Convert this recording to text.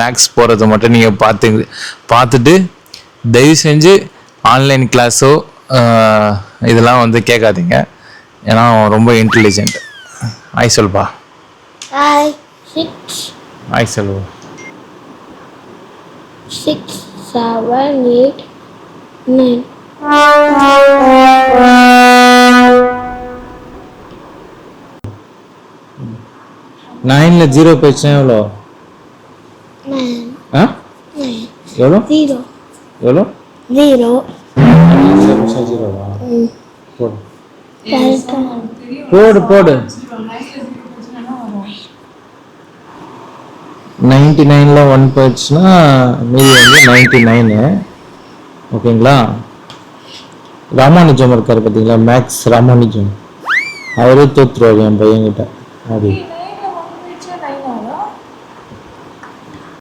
Maths போகிறத மட்டும் நீங்கள் பார்த்துட்டு தயவு செஞ்சு ஆன்லைன் கிளாஸோ இதெல்லாம் வந்து கேட்காதீங்க. ஏன்னா ரொம்ப இன்டெலிஜென்ட். ஆய் சொல்பா. Five, six. ஆய் சொல்லுவோம். 6, 7, 8, 9. 9ல 0 போயிடுச்சுன்னா எவ்வளோ? 9. ஆ 9. எவ்வளோ? 0. எவ்வளோ? 0. 0வா? போடு Correct. போடு 99ல 1 போயிடுச்சுன்னா மீதி வந்து 99. ஓகேங்களா? ராமானுஜம் இருக்காரு பார்த்தீங்களா, மேக்ஸ் ராமானுஜம், அவரே தோற்றுருவார் என் பையன்கிட்ட. அப்படி